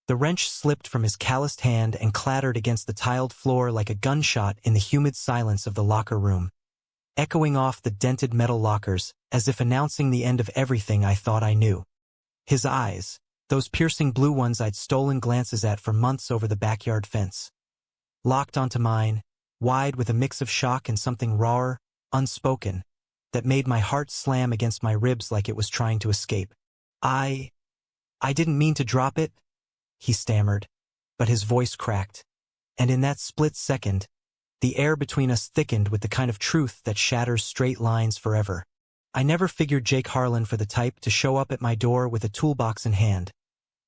The wrench slipped from his calloused hand and clattered against the tiled floor like a gunshot in the humid silence of the locker room, echoing off the dented metal lockers, as if announcing the end of everything I thought I knew. His eyes, those piercing blue ones I'd stolen glances at for months over the backyard fence, locked onto mine, wide with a mix of shock and something rawer, unspoken, that made my heart slam against my ribs like it was trying to escape. I didn't mean to drop it, he stammered, but his voice cracked, and in that split second, the air between us thickened with the kind of truth that shatters straight lines forever. I never figured Jake Harlan for the type to show up at my door with a toolbox in hand,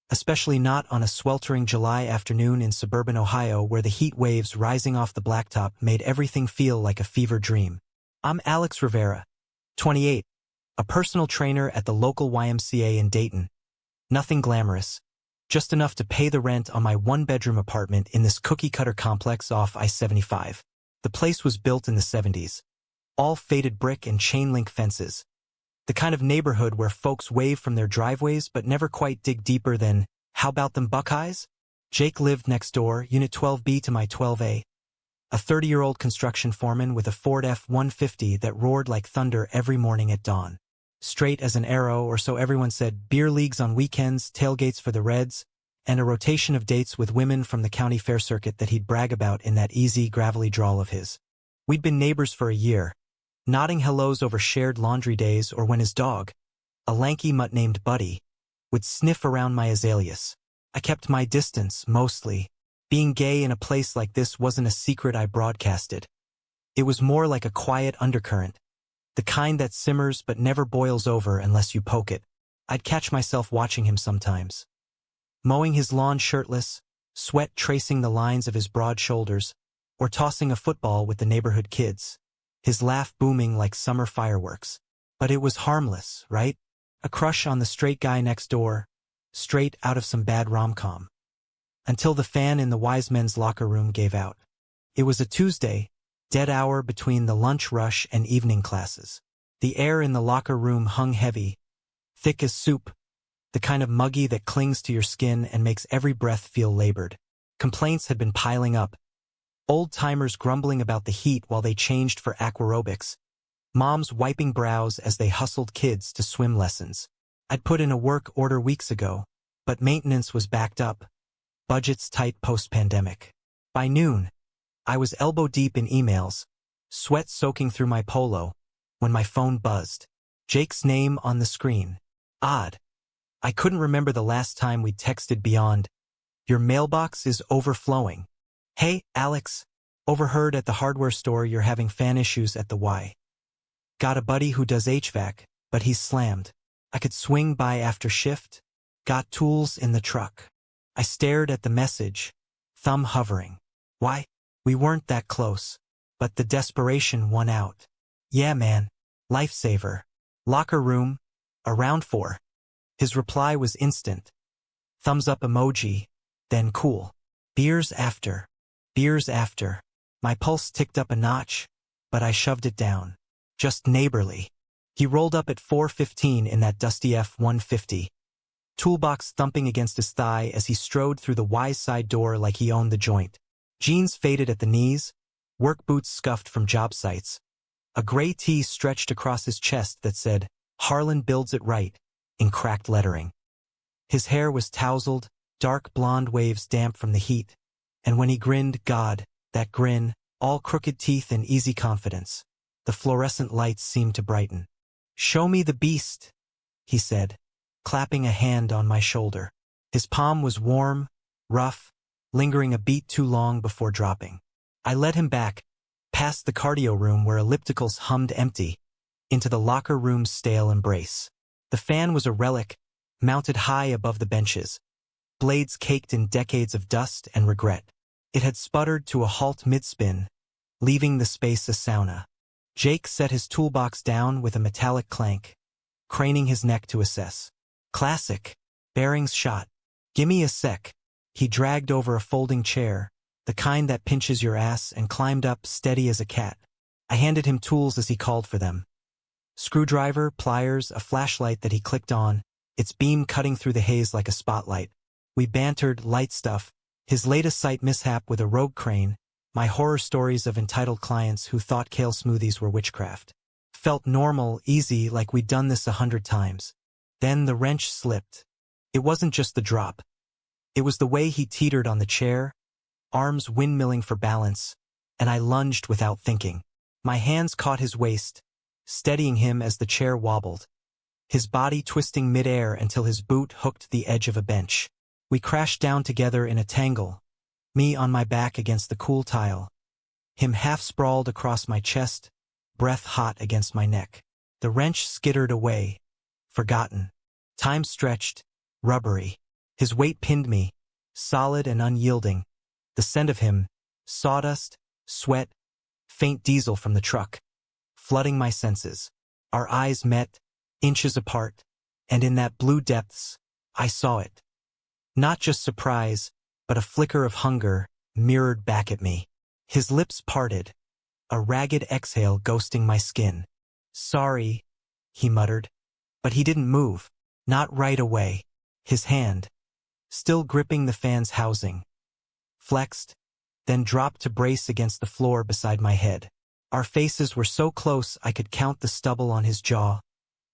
especially not on a sweltering July afternoon in suburban Ohio where the heat waves rising off the blacktop made everything feel like a fever dream. I'm Alex Rivera, 28, a personal trainer at the local YMCA in Dayton. Nothing glamorous, just enough to pay the rent on my one-bedroom apartment in this cookie-cutter complex off I-75. The place was built in the 70s, all faded brick and chain-link fences. The kind of neighborhood where folks wave from their driveways but never quite dig deeper than, how about them Buckeyes? Jake lived next door, Unit 12B to my 12A. A 30-year-old construction foreman with a Ford F-150 that roared like thunder every morning at dawn. Straight as an arrow, or so everyone said, beer leagues on weekends, tailgates for the Reds, and a rotation of dates with women from the county fair circuit that he'd brag about in that easy, gravelly drawl of his. We'd been neighbors for a year, nodding hellos over shared laundry days or when his dog, a lanky mutt named Buddy, would sniff around my azaleas. I kept my distance, mostly. Being gay in a place like this wasn't a secret I broadcasted. It was more like a quiet undercurrent, the kind that simmers but never boils over unless you poke it. I'd catch myself watching him sometimes, mowing his lawn shirtless, sweat tracing the lines of his broad shoulders, or tossing a football with the neighborhood kids, his laugh booming like summer fireworks. But it was harmless, right? A crush on the straight guy next door, straight out of some bad rom-com. Until the fan in the wise men's locker room gave out. It was a Tuesday, dead hour between the lunch rush and evening classes. The air in the locker room hung heavy, thick as soup, the kind of muggy that clings to your skin and makes every breath feel labored. Complaints had been piling up. Old-timers grumbling about the heat while they changed for aquarobics. Moms wiping brows as they hustled kids to swim lessons. I'd put in a work order weeks ago, but maintenance was backed up. Budgets tight post-pandemic. By noon, I was elbow-deep in emails, sweat soaking through my polo, when my phone buzzed. Jake's name on the screen. Odd. I couldn't remember the last time we'd texted beyond, "Your mailbox is overflowing. Hey, Alex. Overheard at the hardware store you're having fan issues at the Y. Got a buddy who does HVAC, but he's slammed. I could swing by after shift. Got tools in the truck." I stared at the message, thumb hovering. Why? We weren't that close, but the desperation won out. Yeah, man. Lifesaver. Locker room. Around 4. His reply was instant. Thumbs up emoji, then cool. Beers after. Beers after. My pulse ticked up a notch, but I shoved it down. Just neighborly. He rolled up at 4:15 in that dusty F-150. Toolbox thumping against his thigh as he strode through the wise side door like he owned the joint. Jeans faded at the knees, work boots scuffed from job sites. A gray tee stretched across his chest that said, "Harlan builds it right," in cracked lettering. His hair was tousled, dark blonde waves damp from the heat, and when he grinned, God, that grin, all crooked teeth and easy confidence. The fluorescent lights seemed to brighten. "Show me the beast," he said, clapping a hand on my shoulder. His palm was warm, rough, lingering a beat too long before dropping. I led him back, past the cardio room where ellipticals hummed empty, into the locker room's stale embrace. The fan was a relic, mounted high above the benches, blades caked in decades of dust and regret. It had sputtered to a halt mid-spin, leaving the space a sauna. Jake set his toolbox down with a metallic clank, craning his neck to assess. Classic. Bearings shot. Gimme a sec. He dragged over a folding chair, the kind that pinches your ass, and climbed up steady as a cat. I handed him tools as he called for them. Screwdriver, pliers, a flashlight that he clicked on, its beam cutting through the haze like a spotlight. We bantered, light stuff, his latest site mishap with a rogue crane, my horror stories of entitled clients who thought kale smoothies were witchcraft. Felt normal, easy, like we'd done this 100 times. Then the wrench slipped. It wasn't just the drop. It was the way he teetered on the chair, arms windmilling for balance, and I lunged without thinking. My hands caught his waist, steadying him as the chair wobbled, his body twisting midair until his boot hooked the edge of a bench. We crashed down together in a tangle, me on my back against the cool tile, him half-sprawled across my chest, breath hot against my neck. The wrench skittered away, forgotten. Time stretched, rubbery. His weight pinned me, solid and unyielding. The scent of him, sawdust, sweat, faint diesel from the truck, flooding my senses. Our eyes met, inches apart, and in that blue depths, I saw it. Not just surprise, but a flicker of hunger mirrored back at me. His lips parted, a ragged exhale ghosting my skin. "Sorry," he muttered. But he didn't move, not right away. His hand, still gripping the fan's housing, flexed, then dropped to brace against the floor beside my head. Our faces were so close I could count the stubble on his jaw,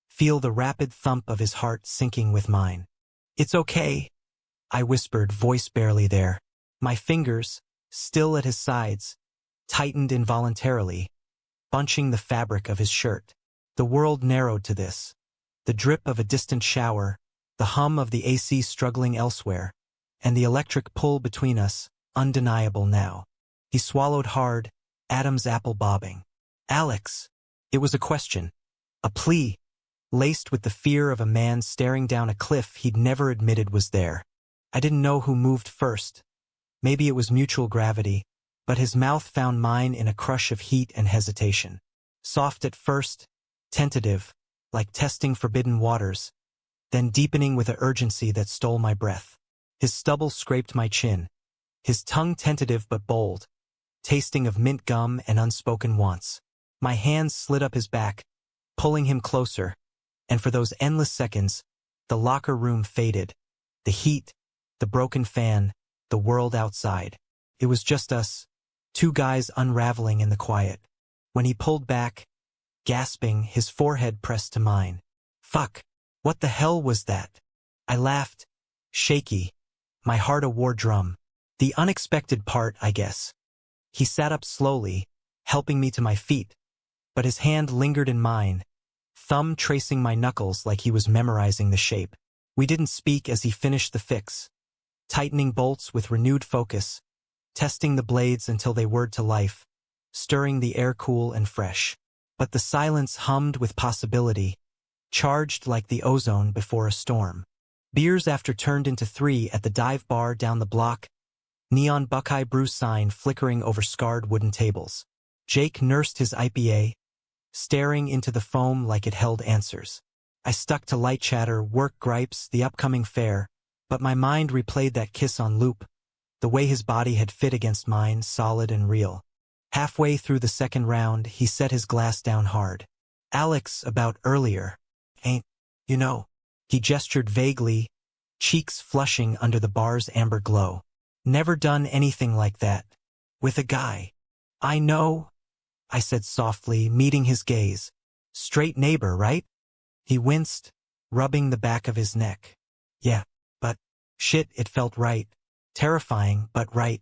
feel the rapid thump of his heart sinking with mine. "It's okay," I whispered, voice barely there. My fingers, still at his sides, tightened involuntarily, bunching the fabric of his shirt. The world narrowed to this. The drip of a distant shower, the hum of the AC struggling elsewhere, and the electric pull between us, undeniable now. He swallowed hard, Adam's apple bobbing. "Alex." It was a question, a plea, laced with the fear of a man staring down a cliff he'd never admitted was there. I didn't know who moved first. Maybe it was mutual gravity, but his mouth found mine in a crush of heat and hesitation. Soft at first, tentative, like testing forbidden waters, then deepening with an urgency that stole my breath. His stubble scraped my chin, his tongue tentative but bold, tasting of mint gum and unspoken wants. My hands slid up his back, pulling him closer, and for those endless seconds, the locker room faded. The heat, the broken fan, the world outside. It was just us, two guys unraveling in the quiet. When he pulled back, gasping, his forehead pressed to mine. "Fuck, what the hell was that?" I laughed, shaky, my heart a war drum. The unexpected part, I guess. He sat up slowly, helping me to my feet, but his hand lingered in mine, thumb tracing my knuckles like he was memorizing the shape. We didn't speak as he finished the fix, tightening bolts with renewed focus, testing the blades until they whirred to life, stirring the air cool and fresh. But the silence hummed with possibility, charged like the ozone before a storm. Beers after turned into 3 at the dive bar down the block, neon Buckeye Brew sign flickering over scarred wooden tables. Jake nursed his IPA, staring into the foam like it held answers. I stuck to light chatter, work gripes, the upcoming fair, but my mind replayed that kiss on loop, the way his body had fit against mine, solid and real. Halfway through the second round, he set his glass down hard. "Alex, about earlier. Ain't, you know." He gestured vaguely, cheeks flushing under the bar's amber glow. "Never done anything like that. With a guy." "I know," I said softly, meeting his gaze. "Straight neighbor, right?" He winced, rubbing the back of his neck. "Yeah, but shit, it felt right. Terrifying, but right."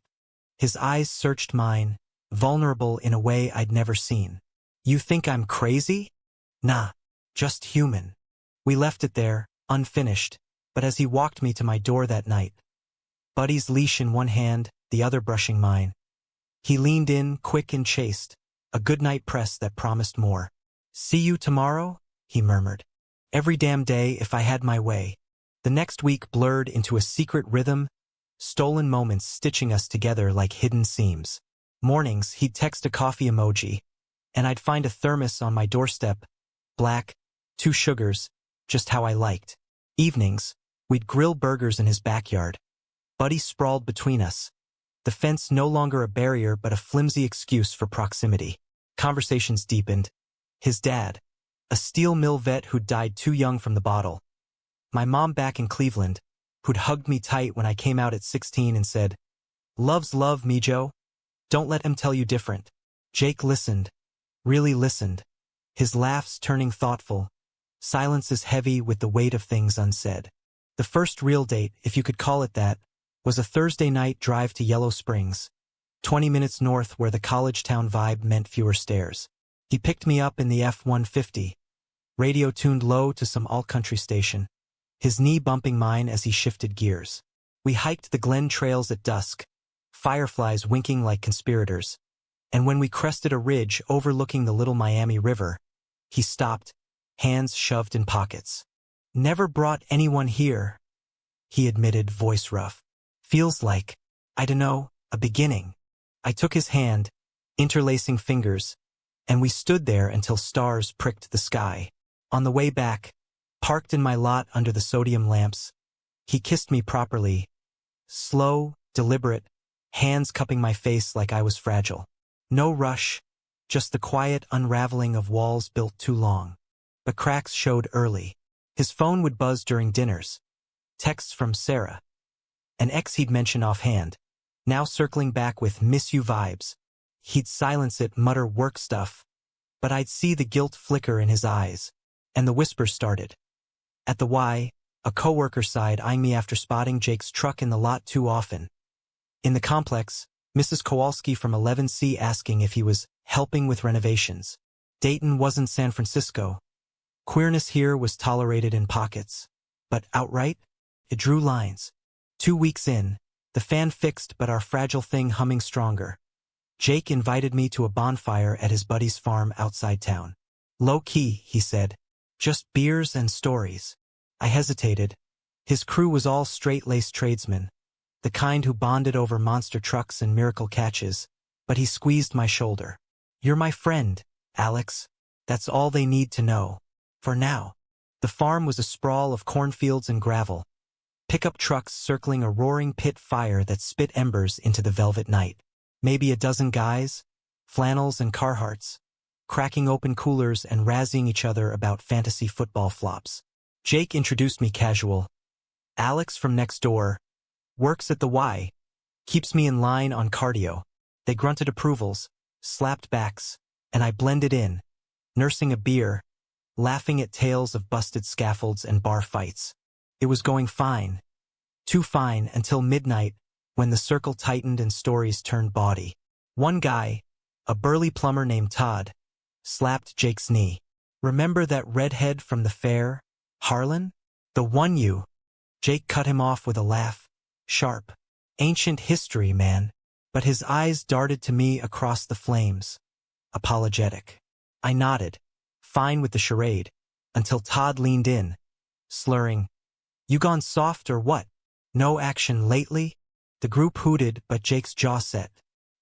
His eyes searched mine, vulnerable in a way I'd never seen. "You think I'm crazy?" "Nah, just human." We left it there, unfinished, but as he walked me to my door that night, Buddy's leash in one hand, the other brushing mine, he leaned in, quick and chaste, a goodnight press that promised more. "See you tomorrow?" he murmured. "Every damn day if I had my way." The next week blurred into a secret rhythm, stolen moments stitching us together like hidden seams. Mornings, he'd text a coffee emoji, and I'd find a thermos on my doorstep, black, 2 sugars, just how I liked. Evenings, we'd grill burgers in his backyard. Buddy sprawled between us, the fence no longer a barrier but a flimsy excuse for proximity. Conversations deepened. His dad, a steel mill vet who'd died too young from the bottle. My mom back in Cleveland, who'd hugged me tight when I came out at 16 and said, "Love's love, Mijo. Don't let him tell you different." Jake listened, really listened, his laughs turning thoughtful, silences heavy with the weight of things unsaid. The first real date, if you could call it that, was a Thursday night drive to Yellow Springs, 20 minutes north where the college town vibe meant fewer stairs. He picked me up in the F-150, radio tuned low to some alt-country station, his knee bumping mine as he shifted gears. We hiked the Glen trails at dusk, fireflies winking like conspirators, and when we crested a ridge overlooking the Little Miami River, he stopped, hands shoved in pockets. "Never brought anyone here," he admitted, voice rough. "Feels like, I dunno, a beginning." I took his hand, interlacing fingers, and we stood there until stars pricked the sky. On the way back, parked in my lot under the sodium lamps, he kissed me properly, slow, deliberate, hands cupping my face like I was fragile. No rush, just the quiet unraveling of walls built too long. But cracks showed early. His phone would buzz during dinners. Texts from Sarah, an ex he'd mention offhand, now circling back with "miss you" vibes. He'd silence it, mutter work stuff, but I'd see the guilt flicker in his eyes, and the whisper started. At the Y, a coworker sighed, eyeing me after spotting Jake's truck in the lot too often. In the complex, Mrs. Kowalski from 11C asking if he was helping with renovations. Dayton wasn't San Francisco. Queerness here was tolerated in pockets, but outright, it drew lines. 2 weeks in, the fan fixed but our fragile thing humming stronger. Jake invited me to a bonfire at his buddy's farm outside town. "Low-key," he said. "Just beers and stories." I hesitated. His crew was all straight-laced tradesmen, the kind who bonded over monster trucks and miracle catches, but he squeezed my shoulder. "You're my friend, Alex. That's all they need to know. For now." The farm was a sprawl of cornfields and gravel, pickup trucks circling a roaring pit fire that spit embers into the velvet night. Maybe a dozen guys, flannels and Carhartts, cracking open coolers and razzying each other about fantasy football flops. Jake introduced me casual. "Alex from next door. Works at the Y. Keeps me in line on cardio." They grunted approvals, slapped backs, and I blended in, nursing a beer, laughing at tales of busted scaffolds and bar fights. It was going fine. Too fine until midnight, when the circle tightened and stories turned bawdy. One guy, a burly plumber named Todd, slapped Jake's knee. "Remember that redhead from the fair, Harlan? The one you—" Jake cut him off with a laugh, sharp. "Ancient history, man." But his eyes darted to me across the flames, apologetic. I nodded, fine with the charade, until Todd leaned in, slurring, "You gone soft or what? No action lately?" The group hooted, but Jake's jaw set.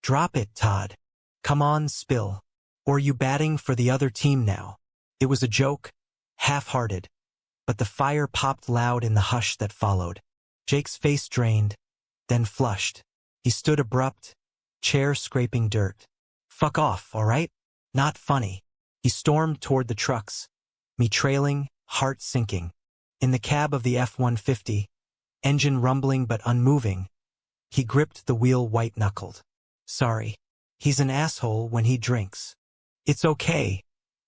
"Drop it, Todd. Come on, spill. Or you batting for the other team now?" It was a joke, half-hearted, but the fire popped loud in the hush that followed. Jake's face drained, then flushed. He stood abrupt, chair scraping dirt. "Fuck off, all right? Not funny." He stormed toward the trucks, me trailing, heart sinking. In the cab of the F-150, engine rumbling but unmoving, he gripped the wheel white-knuckled. "Sorry. He's an asshole when he drinks." "It's okay,"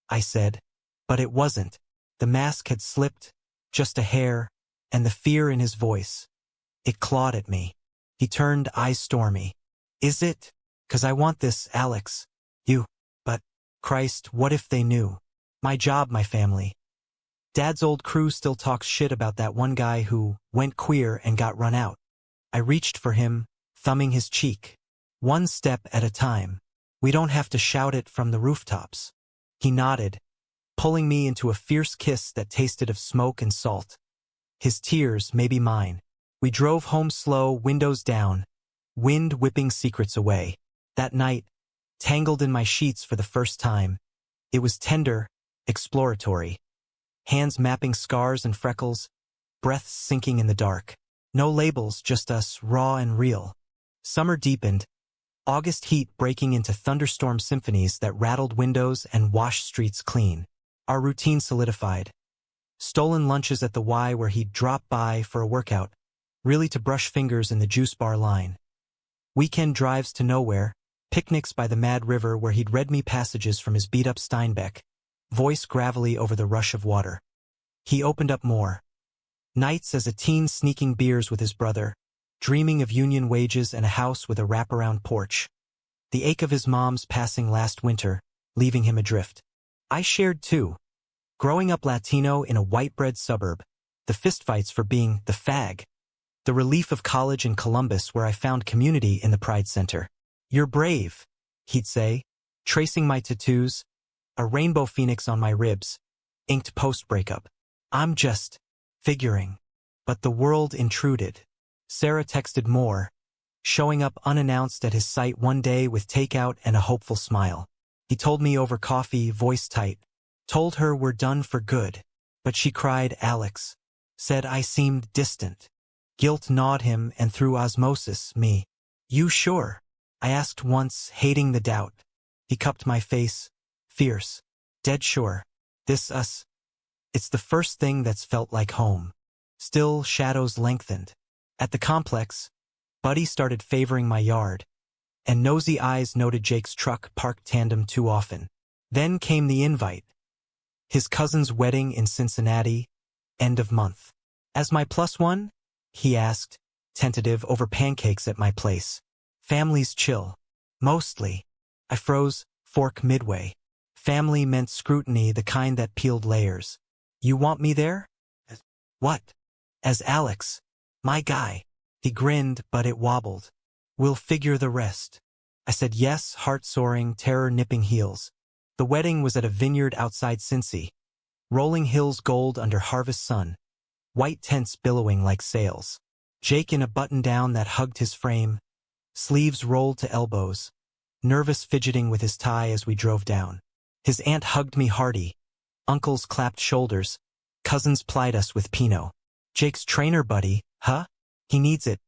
I said, but it wasn't. The mask had slipped, just a hair, and the fear in his voice. It clawed at me. He turned, eyes stormy. "Is it? 'Cause I want this, Alex. You. But, Christ, what if they knew? My job, my family. Dad's old crew still talks shit about that one guy who went queer and got run out." I reached for him, thumbing his cheek. "One step at a time. We don't have to shout it from the rooftops." He nodded, pulling me into a fierce kiss that tasted of smoke and salt. His tears, maybe mine. We drove home slow, windows down, wind whipping secrets away. That night, tangled in my sheets for the first time, it was tender, exploratory. Hands mapping scars and freckles, breaths sinking in the dark. No labels, just us, raw and real. Summer deepened, August heat breaking into thunderstorm symphonies that rattled windows and washed streets clean. Our routine solidified. Stolen lunches at the Y where he'd drop by for a workout, really to brush fingers in the juice bar line. Weekend drives to nowhere, picnics by the Mad River where he'd read me passages from his beat-up Steinbeck, voice gravelly over the rush of water. He opened up more. Nights as a teen sneaking beers with his brother, dreaming of union wages and a house with a wraparound porch. The ache of his mom's passing last winter, leaving him adrift. I shared too. Growing up Latino in a white-bread suburb, the fistfights for being the fag. The relief of college in Columbus where I found community in the Pride Center. "You're brave," he'd say, tracing my tattoos, a rainbow phoenix on my ribs, inked post-breakup. "I'm just figuring." But the world intruded. Sarah texted more, showing up unannounced at his site one day with takeout and a hopeful smile. He told me over coffee, voice tight. Told her we're done for good. But she cried, "Alex." Said I seemed distant. Guilt gnawed him and through osmosis, me. "You sure?" I asked once, hating the doubt. He cupped my face, fierce. "Dead sure. This us. It's the first thing that's felt like home." Still, shadows lengthened. At the complex, Buddy started favoring my yard, and nosy eyes noted Jake's truck parked tandem too often. Then came the invite. His cousin's wedding in Cincinnati, end of month. "As my plus one?" he asked, tentative, over pancakes at my place. "Families chill." "Mostly." I froze, fork midway. Family meant scrutiny, the kind that peeled layers. "You want me there?" "What?" "As Alex. My guy." He grinned, but it wobbled. "We'll figure the rest." I said yes, heart soaring, terror nipping heels. The wedding was at a vineyard outside Cincy. Rolling hills gold under harvest sun. White tents billowing like sails. Jake in a button-down that hugged his frame. Sleeves rolled to elbows. Nervous fidgeting with his tie as we drove down. His aunt hugged me hearty. Uncles clapped shoulders. Cousins plied us with Pinot. "Jake's trainer buddy, huh? He needs it.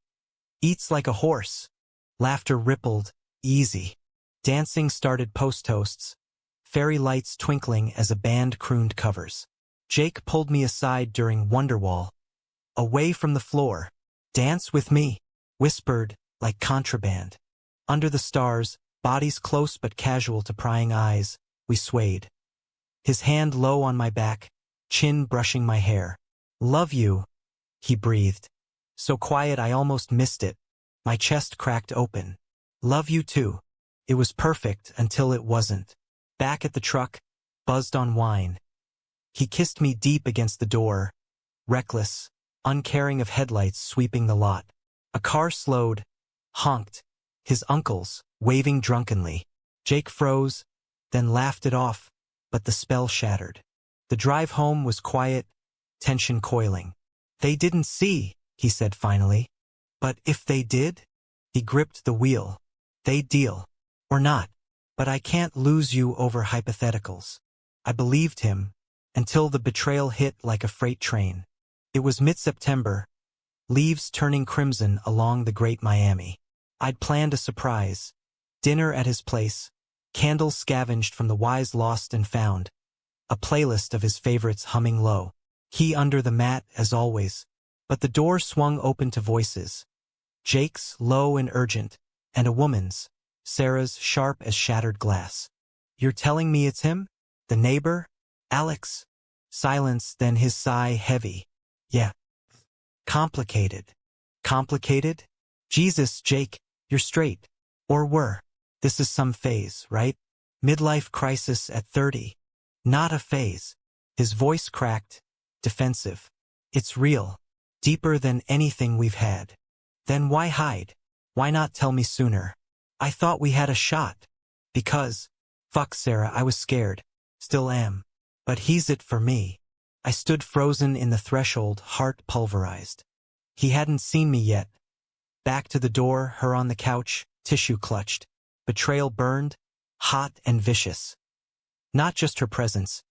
Eats like a horse." Laughter rippled, easy. Dancing started post-toasts. Fairy lights twinkling as a band crooned covers. Jake pulled me aside during Wonderwall. "Away from the floor. Dance with me," whispered, like contraband. Under the stars, bodies close but casual to prying eyes, we swayed. His hand low on my back, chin brushing my hair. "Love you," he breathed. So quiet I almost missed it. My chest cracked open. "Love you too." It was perfect until it wasn't. Back at the truck, buzzed on wine. He kissed me deep against the door, reckless, uncaring of headlights sweeping the lot. A car slowed, honked, his uncles, waving drunkenly. Jake froze, then laughed it off, but the spell shattered. The drive home was quiet, tension coiling. "They didn't see," he said finally. "But if they did?" He gripped the wheel. "They'd deal. Or not. But I can't lose you over hypotheticals." I believed him, until the betrayal hit like a freight train. It was mid-September, leaves turning crimson along the Great Miami. I'd planned a surprise. Dinner at his place, candles scavenged from the wise lost and found, a playlist of his favorites humming low. He under the mat, as always. But the door swung open to voices. Jake's, low and urgent, and a woman's, Sarah's, sharp as shattered glass. "You're telling me it's him? The neighbor? Alex?" Silence, then his sigh, heavy. "Yeah." "Complicated." "Complicated?" "Jesus, Jake, you're straight. Or were. This is some phase, right? Midlife crisis at 30. Not a phase." His voice cracked, defensive. "It's real. Deeper than anything we've had." "Then why hide? Why not tell me sooner?" "I thought we had a shot." "Because." Fuck Sarah, I was scared. Still am. But he's it for me. I stood frozen in the threshold, heart pulverized. He hadn't seen me yet. Back to the door, her on the couch, tissue clutched. Betrayal burned, hot and vicious. Not just her presence,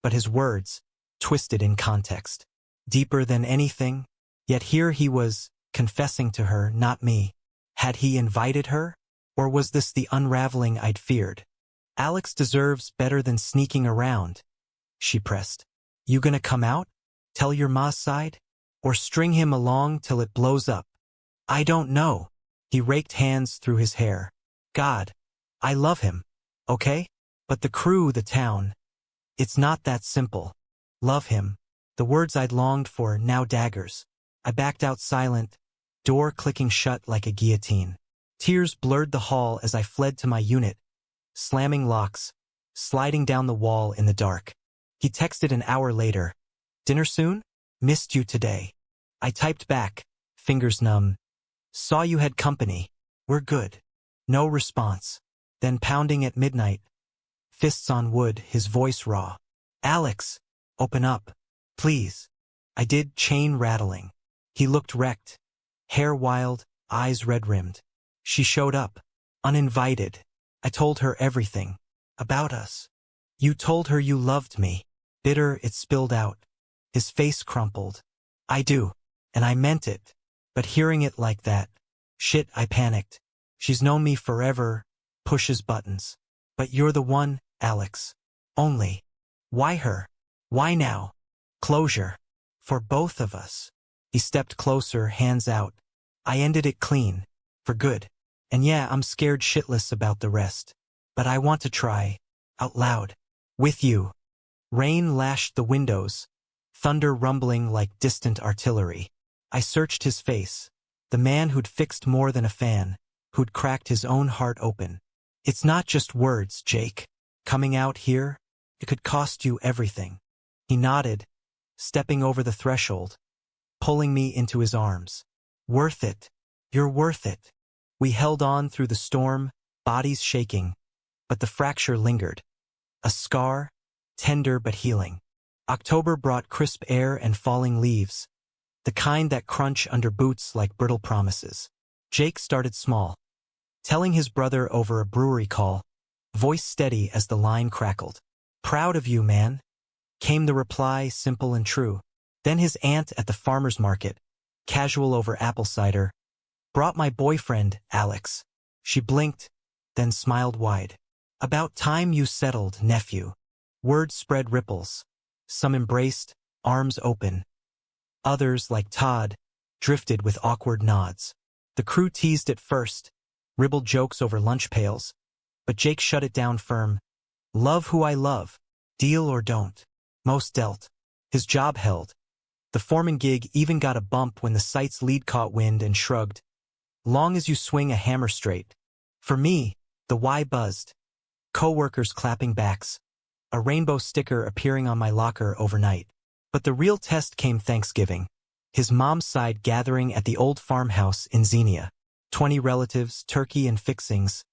but his words, twisted in context. Deeper than anything, yet here he was, confessing to her, not me. Had he invited her? Or was this the unraveling I'd feared? "Alex deserves better than sneaking around," she pressed. "You gonna come out? Tell your ma's side?" Or string him along till it blows up? I don't know. He raked hands through his hair. God, I love him. Okay? But the crew, the town. It's not that simple. Love him. The words I'd longed for, now daggers. I backed out silent, door clicking shut like a guillotine. Tears blurred the hall as I fled to my unit, slamming locks, sliding down the wall in the dark. He texted an hour later. Dinner soon? Missed you today. I typed back, fingers numb. Saw you had company. We're good. No response. Then pounding at midnight. Fists on wood, his voice raw. Alex, open up. Please. I did, chain rattling. He looked wrecked. Hair wild, eyes red-rimmed. She showed up. Uninvited. I told her everything. About us. You told her you loved me. Bitter, it spilled out. His face crumpled. I do. And I meant it. But hearing it like that. Shit, I panicked. She's known me forever. Pushes buttons. But you're the one, Alex. Only. Why her? Why now? Closure. For both of us. He stepped closer, hands out. I ended it clean. For good. And yeah, I'm scared shitless about the rest. But I want to try. Out loud. With you. Rain lashed the windows. Thunder rumbling like distant artillery. I searched his face. The man who'd fixed more than a fan. Who'd cracked his own heart open. It's not just words, Jake. Coming out here, it could cost you everything. He nodded, stepping over the threshold, pulling me into his arms. Worth it. You're worth it. We held on through the storm, bodies shaking, but the fracture lingered. A scar, tender but healing. October brought crisp air and falling leaves, the kind that crunch under boots like brittle promises. Jake started small, telling his brother over a brewery call, voice steady as the line crackled. Proud of you, man. Came the reply, simple and true. Then his aunt at the farmer's market, casual over apple cider, brought my boyfriend, Alex. She blinked, then smiled wide. About time you settled, nephew. Words spread ripples. Some embraced, arms open. Others, like Todd, drifted with awkward nods. The crew teased at first, ribbled jokes over lunch pails, but Jake shut it down firm. Love who I love. Deal or don't. Most dealt. His job held. The foreman gig even got a bump when the site's lead caught wind and shrugged. Long as you swing a hammer straight. For me, the why buzzed. Co-workers clapping backs. A rainbow sticker appearing on my locker overnight. But the real test came Thanksgiving. His mom's side gathering at the old farmhouse in Xenia. 20 relatives, turkey and fixings.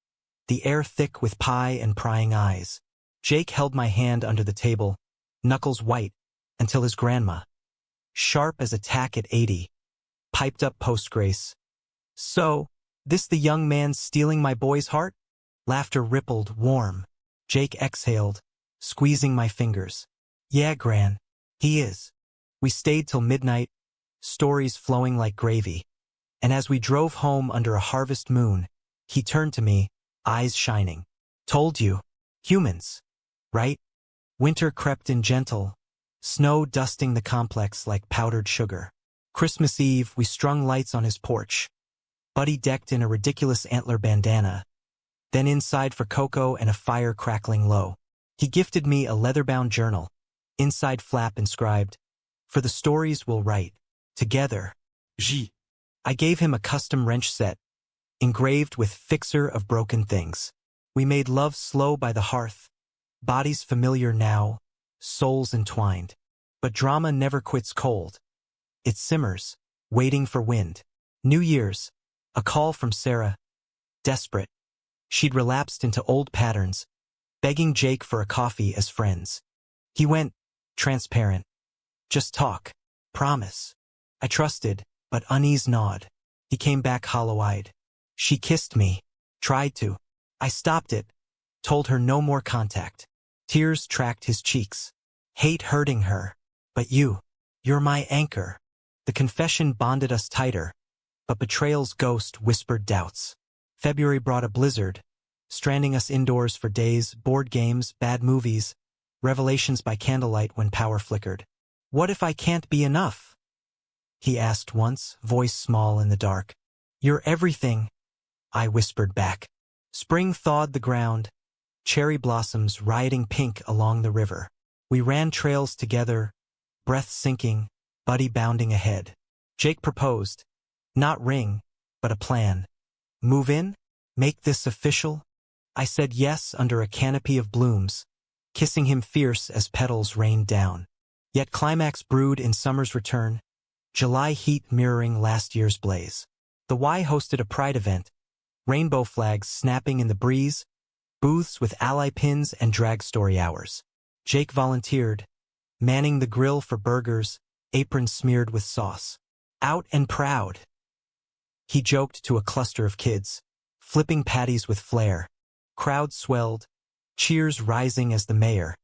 The air thick with pie and prying eyes. Jake held my hand under the table, knuckles white, until his grandma, sharp as a tack at 80, piped up post-grace. So, this the young man stealing my boy's heart? Laughter rippled, warm. Jake exhaled, squeezing my fingers. Yeah, Gran. He is. We stayed till midnight, stories flowing like gravy. And as we drove home under a harvest moon, he turned to me, eyes shining. Told you. Humans. Right? Winter crept in gentle, snow dusting the complex like powdered sugar. Christmas Eve, we strung lights on his porch. Buddy decked in a ridiculous antler bandana. Then inside for cocoa and a fire crackling low. He gifted me a leather-bound journal. Inside flap inscribed, for the stories we'll write. Together. J. I gave him a custom wrench set, engraved with fixer of broken things. We made love slow by the hearth. Bodies familiar now, souls entwined. But drama never quits cold. It simmers, waiting for wind. New Year's, a call from Sarah. Desperate. She'd relapsed into old patterns, begging Jake for a coffee as friends. He went, transparent. Just talk. Promise. I trusted, but unease gnawed. He came back hollow-eyed. She kissed me. Tried to. I stopped it. Told her no more contact. Tears tracked his cheeks. Hate hurting her. But you're my anchor. The confession bonded us tighter, but betrayal's ghost whispered doubts. February brought a blizzard, stranding us indoors for days, board games, bad movies, revelations by candlelight when power flickered. What if I can't be enough? he asked once, voice small in the dark. You're everything, I whispered back. Spring thawed the ground, cherry blossoms rioting pink along the river. We ran trails together, breath sinking, Buddy bounding ahead. Jake proposed. Not ring, but a plan. Move in? Make this official? I said yes under a canopy of blooms, kissing him fierce as petals rained down. Yet climax brewed in summer's return, July heat mirroring last year's blaze. The Y hosted a pride event, rainbow flags snapping in the breeze, booths with ally pins and drag story hours. Jake volunteered, manning the grill for burgers, apron smeared with sauce. Out and proud, he joked to a cluster of kids, flipping patties with flair. Crowd swelled, cheers rising as the mayor,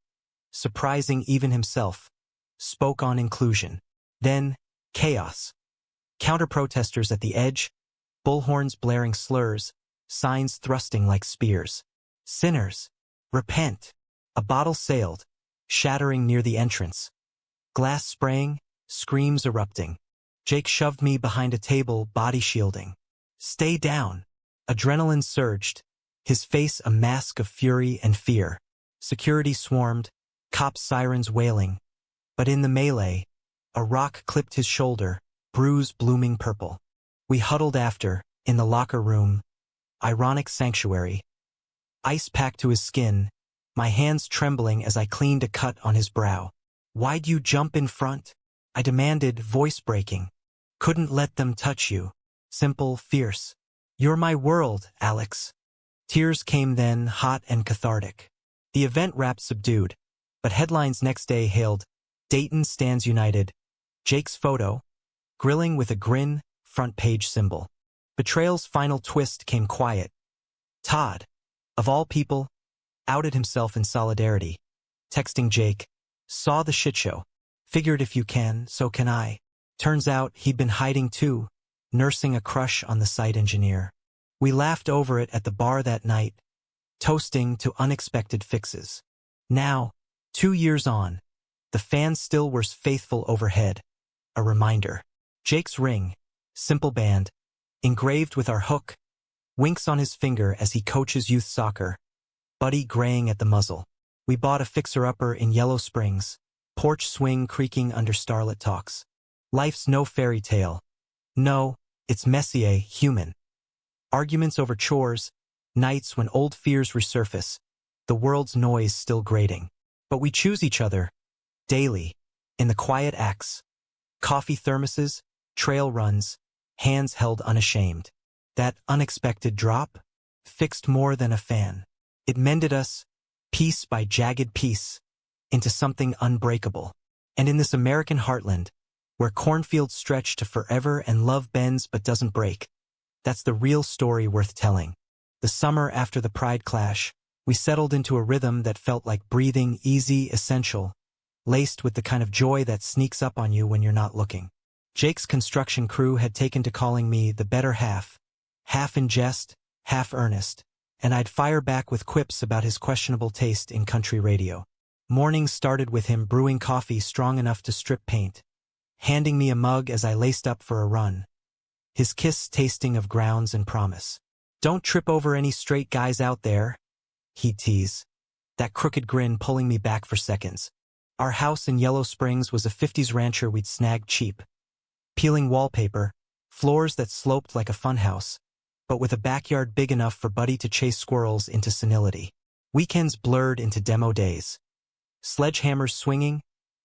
surprising even himself, spoke on inclusion. Then, chaos. Counter-protesters at the edge, bullhorns blaring slurs, signs thrusting like spears. Sinners, repent. A bottle sailed, shattering near the entrance. Glass spraying, screams erupting. Jake shoved me behind a table, body shielding. Stay down. Adrenaline surged, his face a mask of fury and fear. Security swarmed, cops' sirens wailing. But in the melee, a rock clipped his shoulder, bruise blooming purple. We huddled after, in the locker room. Ironic sanctuary. Ice packed to his skin, my hands trembling as I cleaned a cut on his brow. Why'd you jump in front? I demanded, voice breaking. Couldn't let them touch you. Simple, fierce. You're my world, Alex. Tears came then, hot and cathartic. The event wrapped subdued, but headlines next day hailed, Dayton stands united. Jake's photo, grilling with a grin, front page symbol. Betrayal's final twist came quiet. Todd, of all people, outed himself in solidarity. Texting Jake, saw the shit show. Figured if you can, so can I. Turns out he'd been hiding too, nursing a crush on the site engineer. We laughed over it at the bar that night, toasting to unexpected fixes. Now, 2 years on, the fans still were faithful overhead. A reminder. Jake's ring, simple band, engraved with our hook, winks on his finger as he coaches youth soccer, Buddy graying at the muzzle. We bought a fixer-upper in Yellow Springs, porch swing creaking under starlit talks. Life's no fairy tale. No, it's messier, human. Arguments over chores, nights when old fears resurface, the world's noise still grating. But we choose each other, daily, in the quiet acts. Coffee thermoses, trail runs, hands held unashamed. That unexpected drop fixed more than a fan. It mended us, piece by jagged piece, into something unbreakable. And in this American heartland, where cornfields stretch to forever and love bends but doesn't break, that's the real story worth telling. The summer after the Pride clash, we settled into a rhythm that felt like breathing, easy, essential, laced with the kind of joy that sneaks up on you when you're not looking. Jake's construction crew had taken to calling me the better half in jest, half earnest, and I'd fire back with quips about his questionable taste in country radio. Mornings started with him brewing coffee strong enough to strip paint, handing me a mug as I laced up for a run. His kiss tasting of grounds and promise. Don't trip over any straight guys out there, he'd tease, that crooked grin pulling me back for seconds. Our house in Yellow Springs was a 50s rancher we'd snagged cheap. Peeling wallpaper, floors that sloped like a funhouse, but with a backyard big enough for Buddy to chase squirrels into senility. Weekends blurred into demo days. Sledgehammers swinging,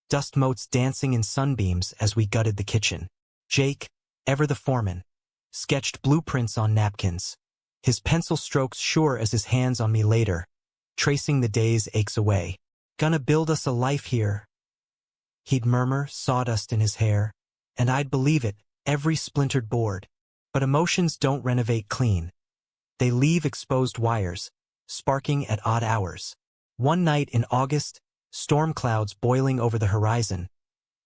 dust motes dancing in sunbeams as we gutted the kitchen. Jake, ever the foreman, sketched blueprints on napkins, his pencil strokes sure as his hands on me later, tracing the day's aches away. Gonna build us a life here, he'd murmur, sawdust in his hair, and I'd believe it, every splintered board. But emotions don't renovate clean. They leave exposed wires, sparking at odd hours. One night in August, storm clouds boiling over the horizon,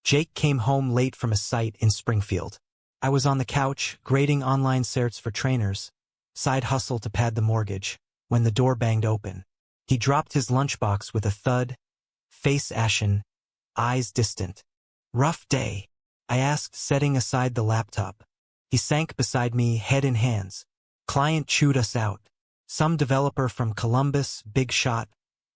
Jake came home late from a site in Springfield. I was on the couch, grading online certs for trainers, side hustle to pad the mortgage, when the door banged open. He dropped his lunchbox with a thud, face ashen, eyes distant. Rough day, I asked, setting aside the laptop. He sank beside me, head in hands. Client chewed us out. Some developer from Columbus, big shot,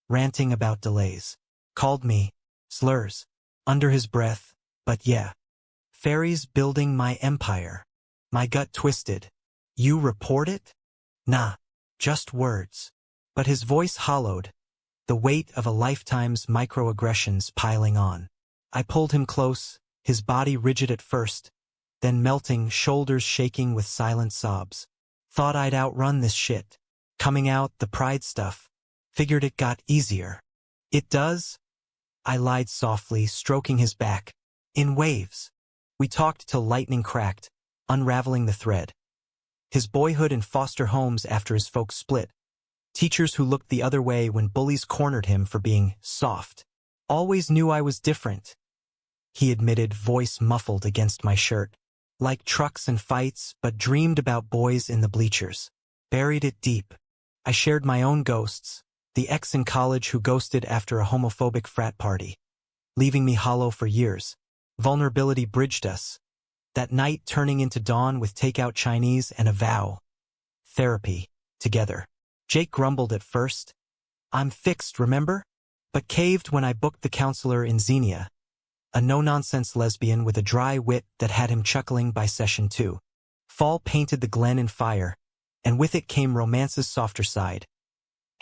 ranting about delays. Called me slurs under his breath, but yeah. Fairies building my empire. My gut twisted. You report it? Nah, just words. But his voice hollowed, the weight of a lifetime's microaggressions piling on. I pulled him close, his body rigid at first, then melting, shoulders shaking with silent sobs. Thought I'd outrun this shit. Coming out, the pride stuff. Figured it got easier. It does? I lied softly, stroking his back. In waves. We talked till lightning cracked, unraveling the thread. His boyhood in foster homes after his folks split. Teachers who looked the other way when bullies cornered him for being soft. Always knew I was different, he admitted, voice muffled against my shirt. Like trucks and fights, but dreamed about boys in the bleachers. Buried it deep. I shared my own ghosts, the ex in college who ghosted after a homophobic frat party, leaving me hollow for years. Vulnerability bridged us. That night turning into dawn with takeout Chinese and a vow. Therapy. Together. Jake grumbled at first. I'm fixed, remember? But caved when I booked the counselor in Xenia. A no-nonsense lesbian with a dry wit that had him chuckling by session 2. Fall painted the glen in fire, and with it came romance's softer side.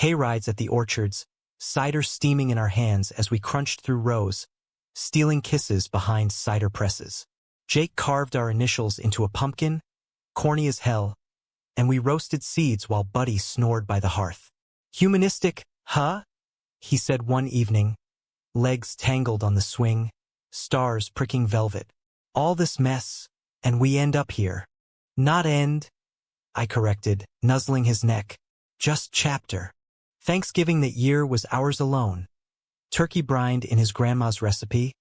Hayrides at the orchards, cider steaming in our hands as we crunched through rows, stealing kisses behind cider presses. Jake carved our initials into a pumpkin, corny as hell, and we roasted seeds while Buddy snored by the hearth. Humanistic, huh? He said one evening, legs tangled on the swing, stars pricking velvet. All this mess, and we end up here. Not end, I corrected, nuzzling his neck. Just chapter. Thanksgiving that year was ours alone. Turkey brined in his grandma's recipe,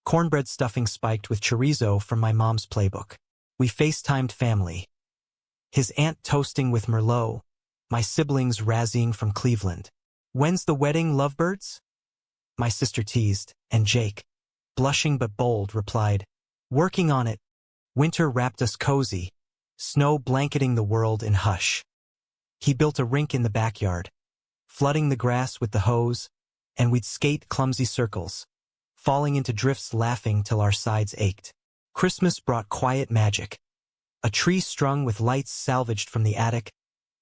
cornbread stuffing spiked with chorizo from my mom's playbook. We FaceTimed family. His aunt toasting with Merlot, my siblings razzying from Cleveland. When's the wedding, lovebirds? My sister teased, and Jake, blushing but bold, replied, working on it. Winter wrapped us cozy, snow blanketing the world in hush. He built a rink in the backyard, flooding the grass with the hose, and we'd skate clumsy circles, falling into drifts laughing till our sides ached. Christmas brought quiet magic. A tree strung with lights salvaged from the attic,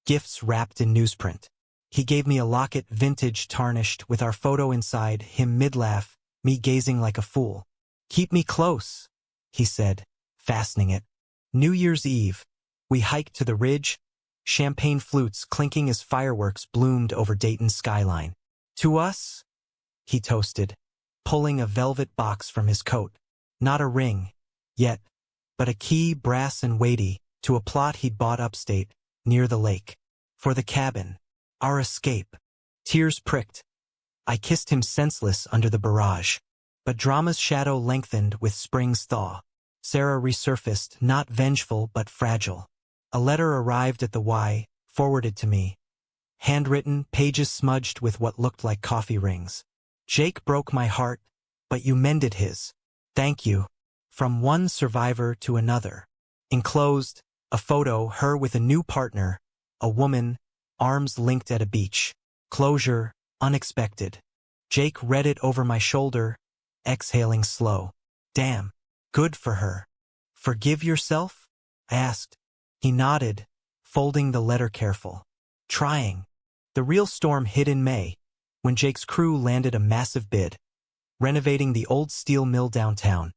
gifts wrapped in newsprint. He gave me a locket vintage tarnished with our photo inside, him mid-laugh, me gazing like a fool. Keep me close, he said, fastening it. New Year's Eve, we hiked to the ridge, champagne flutes clinking as fireworks bloomed over Dayton's skyline. To us, he toasted, pulling a velvet box from his coat. Not a ring, yet, but a key, brass and weighty, to a plot he'd bought upstate, near the lake. For the cabin. Our escape. Tears pricked. I kissed him senseless under the barrage. But drama's shadow lengthened with spring's thaw. Sarah resurfaced, not vengeful but fragile. A letter arrived at the Y, forwarded to me. Handwritten, pages smudged with what looked like coffee rings. Jake broke my heart, but you mended his. Thank you. From one survivor to another. Enclosed, a photo, her with a new partner, a woman, arms linked at a beach. Closure, unexpected. Jake read it over my shoulder, exhaling slow. Damn, good for her. Forgive yourself? I asked. He nodded, folding the letter careful. Trying. The real storm hit in May, when Jake's crew landed a massive bid, renovating the old steel mill downtown,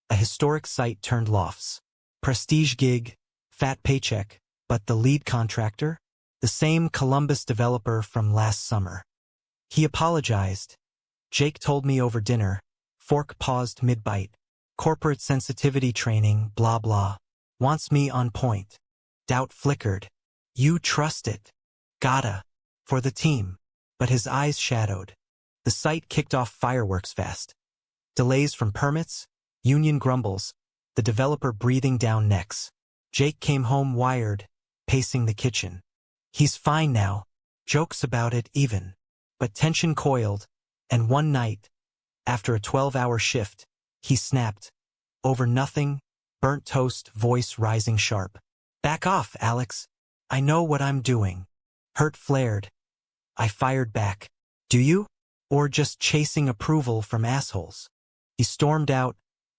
a historic site turned lofts. Prestige gig, fat paycheck, but the lead contractor? The same Columbus developer from last summer. He apologized. Jake told me over dinner. Fork paused mid-bite. Corporate sensitivity training, blah blah. Wants me on point. Doubt flickered. You trust it. Gotta. For the team. But his eyes shadowed. The site kicked off fireworks fast. Delays from permits, union grumbles, the developer breathing down necks. Jake came home wired, pacing the kitchen. He's fine now. Jokes about it even. But tension coiled, and one night, after a 12-hour shift, he snapped. Over nothing, burnt toast, voice rising sharp. Back off, Alex. I know what I'm doing. Hurt flared. I fired back. Do you? Or just chasing approval from assholes? He stormed out,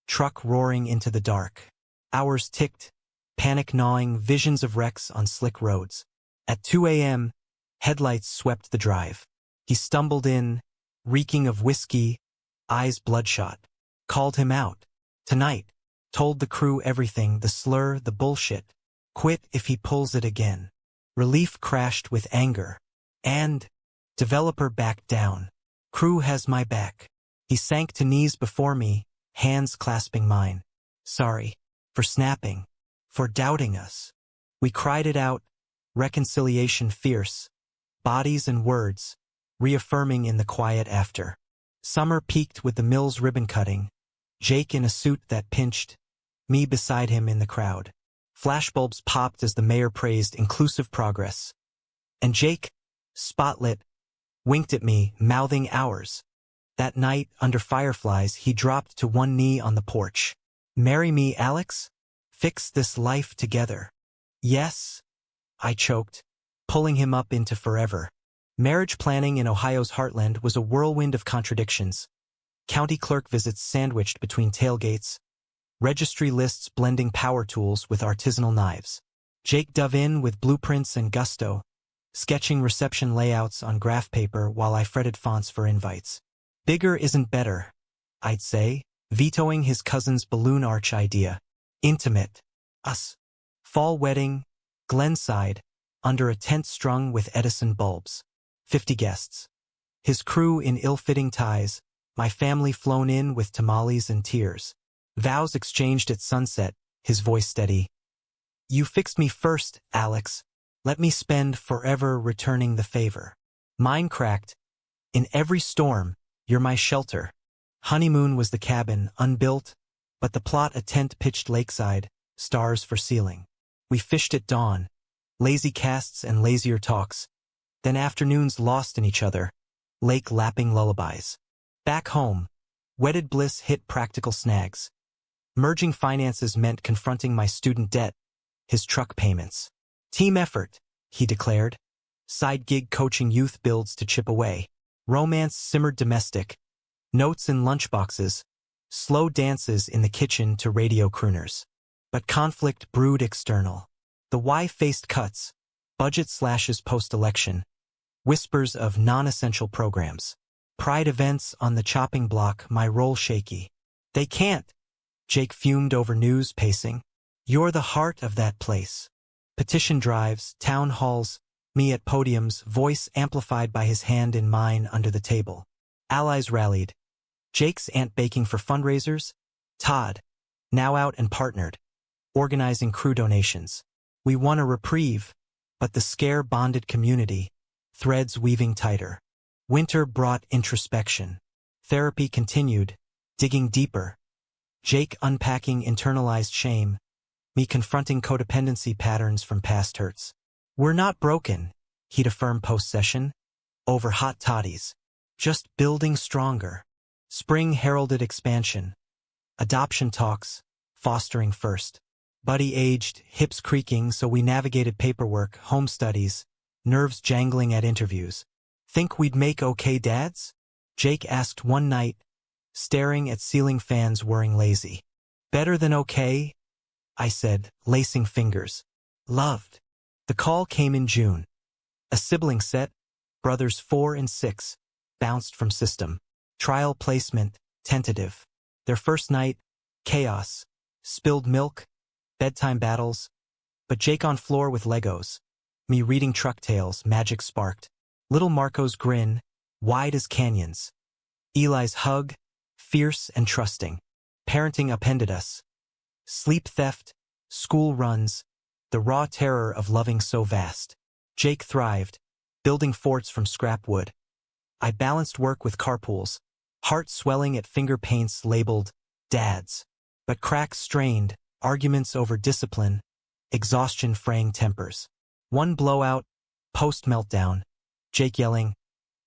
truck roaring into the dark. Hours ticked, panic gnawing, visions of wrecks on slick roads. At 2 a.m., headlights swept the drive. He stumbled in, reeking of whiskey, eyes bloodshot. Called him out. Tonight. Told the crew everything, the slur, the bullshit. Quit if he pulls it again. Relief crashed with anger. And developer backed down. Crew has my back. He sank to knees before me, hands clasping mine. Sorry. For snapping. For doubting us. We cried it out, reconciliation fierce. Bodies and words, reaffirming in the quiet after. Summer peaked with the mill's ribbon cutting. Jake in a suit that pinched, me beside him in the crowd. Flashbulbs popped as the mayor praised inclusive progress. And Jake, spotlit, winked at me, mouthing ours. That night, under fireflies, he dropped to one knee on the porch. Marry me, Alex? Fix this life together. Yes, I choked, pulling him up into forever. Marriage planning in Ohio's heartland was a whirlwind of contradictions. County clerk visits sandwiched between tailgates. Registry lists blending power tools with artisanal knives. Jake dove in with blueprints and gusto, sketching reception layouts on graph paper while I fretted fonts for invites. Bigger isn't better, I'd say, vetoing his cousin's balloon arch idea. Intimate. Us. Fall wedding, Glenside, under a tent strung with Edison bulbs. 50 guests. His crew in ill-fitting ties, my family flown in with tamales and tears. Vows exchanged at sunset, his voice steady. You fixed me first, Alex. Let me spend forever returning the favor. Mine cracked. In every storm, you're my shelter. Honeymoon was the cabin, unbuilt, but the plot a tent pitched lakeside, stars for ceiling. We fished at dawn, lazy casts and lazier talks, then afternoons lost in each other, lake lapping lullabies. Back home, wedded bliss hit practical snags. Merging finances meant confronting my student debt, his truck payments. Team effort, he declared. Side gig coaching youth builds to chip away. Romance simmered domestic. Notes in lunchboxes. Slow dances in the kitchen to radio crooners. But conflict brewed external. The wife faced cuts. Budget slashes post-election. Whispers of non-essential programs. Pride events on the chopping block, my role shaky. They can't. Jake fumed over news pacing. You're the heart of that place. Petition drives, town halls, me at podiums, voice amplified by his hand in mine under the table. Allies rallied. Jake's aunt baking for fundraisers. Todd, now out and partnered, organizing crew donations. We won a reprieve, but the scare bonded community, threads weaving tighter. Winter brought introspection. Therapy continued, digging deeper. Jake unpacking internalized shame, me confronting codependency patterns from past hurts. We're not broken, he'd affirm post-session, over hot toddies. Just building stronger. Spring heralded expansion. Adoption talks, fostering first. Buddy aged, hips creaking, so we navigated paperwork, home studies, nerves jangling at interviews. Think we'd make okay dads? Jake asked one night, staring at ceiling fans whirring lazy. Better than okay? I said, lacing fingers. Loved. The call came in June. A sibling set, brothers 4 and 6, bounced from system. Trial placement, tentative. Their first night, chaos. Spilled milk, bedtime battles. But Jake on floor with Legos. Me reading truck tales, magic sparked. Little Marco's grin, wide as canyons. Eli's hug, fierce and trusting. Parenting upended us. Sleep theft, school runs, the raw terror of loving so vast. Jake thrived, building forts from scrap wood. I balanced work with carpools, heart swelling at finger paints labeled dads. But cracks strained, arguments over discipline, exhaustion fraying tempers. One blowout, post-meltdown, Jake yelling,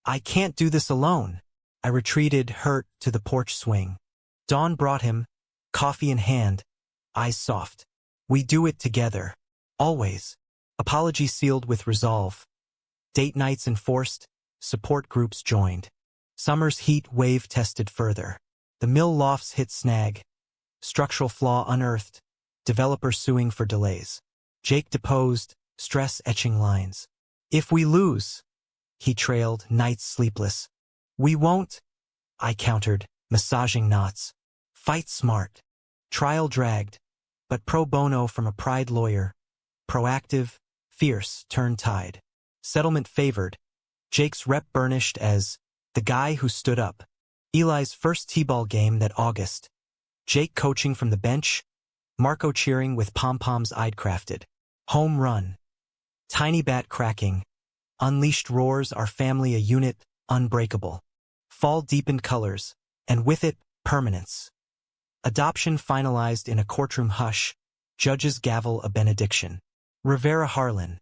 I can't do this alone. I retreated, hurt, to the porch swing. Dawn brought him, coffee in hand, eyes soft. We do it together. Always. Apology sealed with resolve. Date nights enforced, support groups joined. Summer's heat wave tested further. The mill lofts hit snag. Structural flaw unearthed. Developer suing for delays. Jake deposed, stress etching lines. If we lose, he trailed, nights sleepless. We won't, I countered, massaging knots. Fight smart. Trial dragged, but pro bono from a pride lawyer. Proactive, fierce, turned tide. Settlement favored. Jake's rep burnished as the guy who stood up. Eli's first t-ball game that August. Jake coaching from the bench. Marco cheering with pom-poms I'd crafted. Home run. Tiny bat cracking. Unleashed roars, our family a unit, unbreakable. Fall deepened colors, and with it, permanence. Adoption finalized in a courtroom hush. Judges gavel a benediction. Rivera Harlan.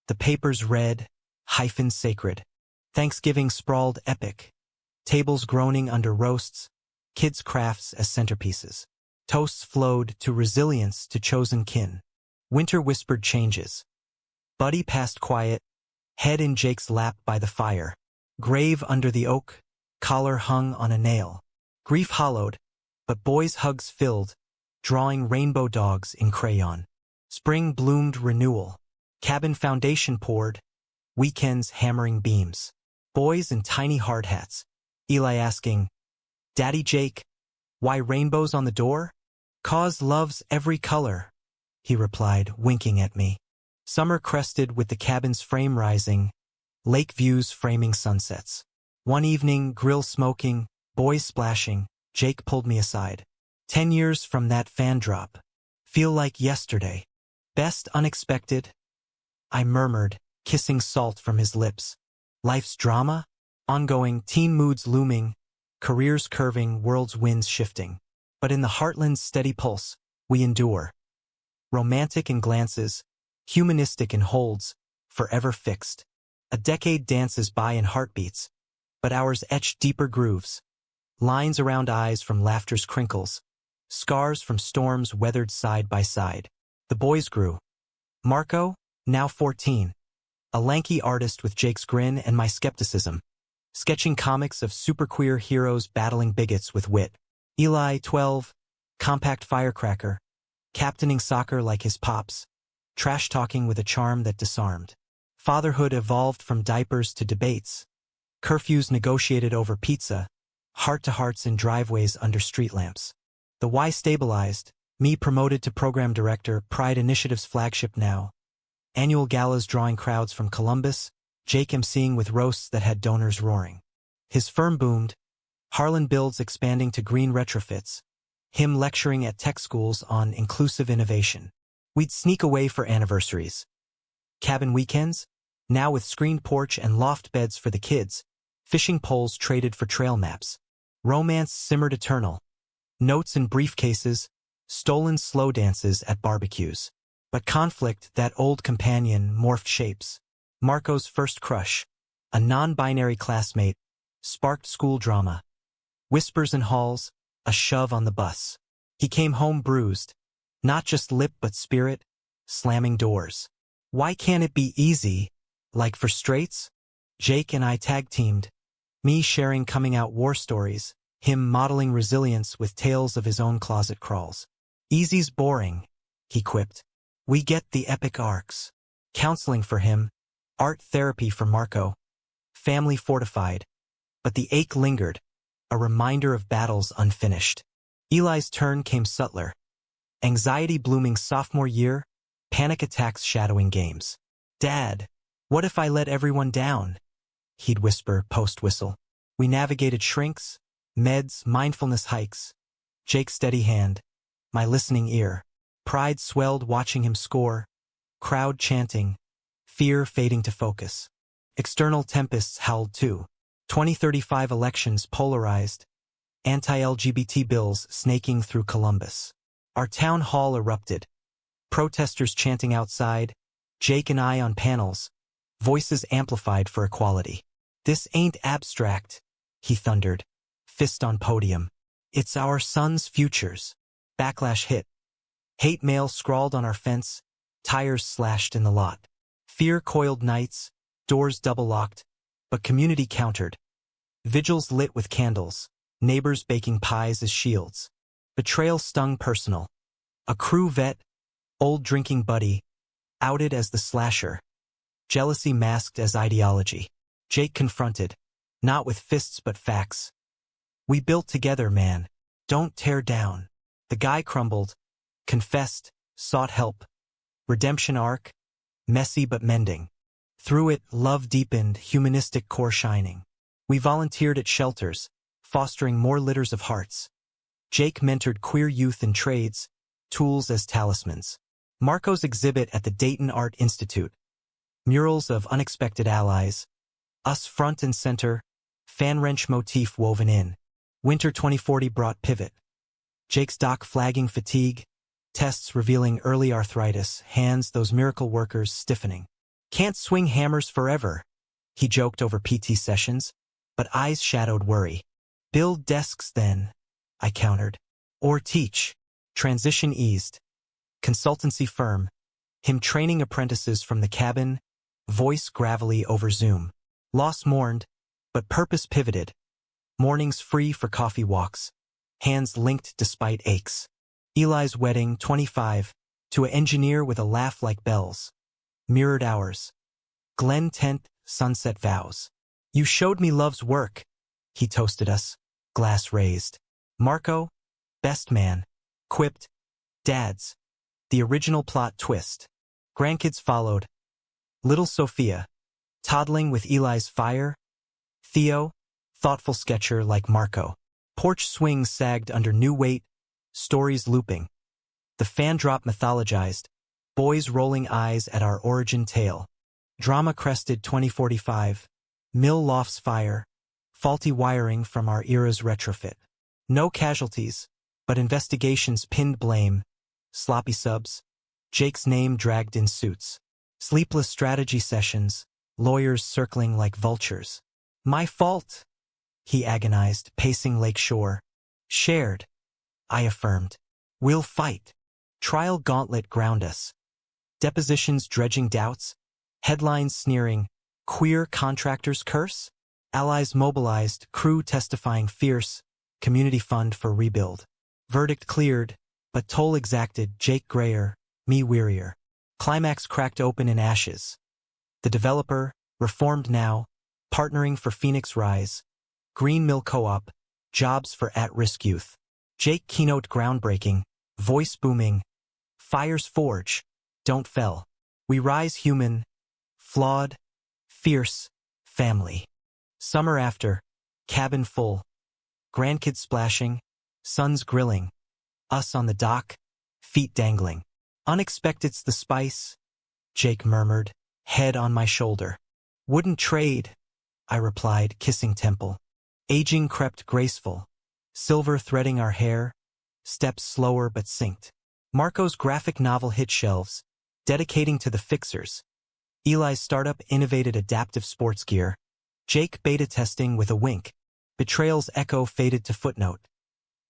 The papers read, hyphen sacred. Thanksgiving sprawled epic. Tables groaning under roasts. Kids' crafts as centerpieces. Toasts flowed to resilience to chosen kin. Winter whispered changes. Buddy passed quiet, head in Jake's lap by the fire. Grave under the oak, collar hung on a nail. Grief hollowed, but boys' hugs filled, drawing rainbow dogs in crayon. Spring bloomed renewal. Cabin foundation poured, weekends hammering beams. Boys in tiny hard hats. Eli asking, Daddy Jake, why rainbows on the door? 'Cause love's every color, he replied, winking at me. Summer crested with the cabin's frame rising, lake views framing sunsets. One evening, grill smoking, boys splashing, Jake pulled me aside. 10 years from that fan drop. Feel like yesterday. Best unexpected, I murmured, kissing salt from his lips. Life's drama? Ongoing, teen moods looming, careers curving, world's winds shifting. But in the heartland's steady pulse, we endure. Romantic in glances, humanistic in holds, forever fixed. A decade dances by in heartbeats, but ours etch deeper grooves. Lines around eyes from laughter's crinkles, scars from storms weathered side by side. The boys grew. Marco, now 14, a lanky artist with Jake's grin and my skepticism, sketching comics of superqueer heroes battling bigots with wit. Eli, 12, compact firecracker, captaining soccer like his pops, trash-talking with a charm that disarmed. Fatherhood evolved from diapers to debates, curfews negotiated over pizza, heart-to-hearts in driveways under street lamps. The Y stabilized, me promoted to program director, Pride Initiative's flagship now. Annual galas drawing crowds from Columbus, Jake emceeing with roasts that had donors roaring. His firm boomed, Harlan Builds expanding to green retrofits, him lecturing at tech schools on inclusive innovation. We'd sneak away for anniversaries. Cabin weekends, now with screened porch and loft beds for the kids, fishing poles traded for trail maps. Romance simmered eternal. Notes in briefcases, stolen slow dances at barbecues. But conflict, that old companion, morphed shapes. Marco's first crush, a non-binary classmate, sparked school drama. Whispers in halls, a shove on the bus. He came home bruised, not just lip but spirit, slamming doors. Why can't it be easy, like for straights? Jake and I tag-teamed, me sharing coming-out war stories, him modeling resilience with tales of his own closet crawls. Easy's boring, he quipped. We get the epic arcs. Counseling for him, art therapy for Marco. Family fortified. But the ache lingered, a reminder of battles unfinished. Eli's turn came subtler. Anxiety blooming sophomore year, panic attacks shadowing games. Dad, what if I let everyone down? He'd whisper, post-whistle. We navigated shrinks, meds, mindfulness hikes. Jake's steady hand, my listening ear. Pride swelled watching him score, crowd chanting, fear fading to focus. External tempests howled too. 2035 elections polarized, anti-LGBT bills snaking through Columbus. Our town hall erupted. Protesters chanting outside, Jake and I on panels, voices amplified for equality. This ain't abstract, he thundered, fist on podium. It's our sons' futures. Backlash hit. Hate mail scrawled on our fence, tires slashed in the lot. Fear coiled nights, doors double-locked, but community countered. Vigils lit with candles, neighbors baking pies as shields. Betrayal stung personal. A crew vet, old drinking buddy, outed as the slasher. Jealousy masked as ideology. Jake confronted, not with fists but facts. We built together, man. Don't tear down. The guy crumbled, confessed, sought help. Redemption arc, messy but mending. Through it, love deepened, humanistic core shining. We volunteered at shelters, fostering more litters of hearts. Jake mentored queer youth in trades, tools as talismans. Marco's exhibit at the Dayton Art Institute. Murals of unexpected allies. Us front and center, fan wrench motif woven in. Winter 2040 brought pivot. Jake's doc flagging fatigue, tests revealing early arthritis, hands those miracle workers stiffening. Can't swing hammers forever, he joked over PT sessions, but eyes shadowed worry. Build desks then, I countered. Or teach. Transition eased. Consultancy firm. Him training apprentices from the cabin, voice gravelly over Zoom. Loss mourned, but purpose pivoted. Mornings free for coffee walks. Hands linked despite aches. Eli's wedding, 25, to an engineer with a laugh like bells. Mirrored hours. Glen tent, sunset vows. You showed me love's work, he toasted us, glass raised. Marco, best man, quipped, dads. The original plot twist. Grandkids followed. Little Sophia, toddling with Eli's fire. Theo, thoughtful sketcher like Marco. Porch swings sagged under new weight, stories looping. The fan drop mythologized, boys rolling eyes at our origin tale. Drama crested 2045, mill lofts fire, faulty wiring from our era's retrofit. No casualties, but investigations pinned blame, sloppy subs, Jake's name dragged in suits. Sleepless strategy sessions, lawyers circling like vultures. My fault, he agonized, pacing lakeshore. Shared, I affirmed. We'll fight. Trial gauntlet ground us. Depositions dredging doubts. Headlines sneering, queer contractors curse? Allies mobilized, crew testifying fierce, community fund for rebuild. Verdict cleared, but toll exacted, Jake grayer, me wearier. Climax cracked open in ashes. The developer, reformed now, partnering for Phoenix Rise. Green Mill Co-op, jobs for at-risk youth. Jake keynote groundbreaking, voice booming. Fires forge, don't fell. We rise human, flawed, fierce, family. Summer after, cabin full. Grandkids splashing, sons grilling. Us on the dock, feet dangling. Unexpected's the spice, Jake murmured, head on my shoulder. Wouldn't trade, I replied, kissing temple. Aging crept graceful, silver threading our hair, steps slower but synced. Marco's graphic novel hit shelves, dedicating to the fixers. Eli's startup innovated adaptive sports gear. Jake beta testing with a wink. Betrayal's echo faded to footnote.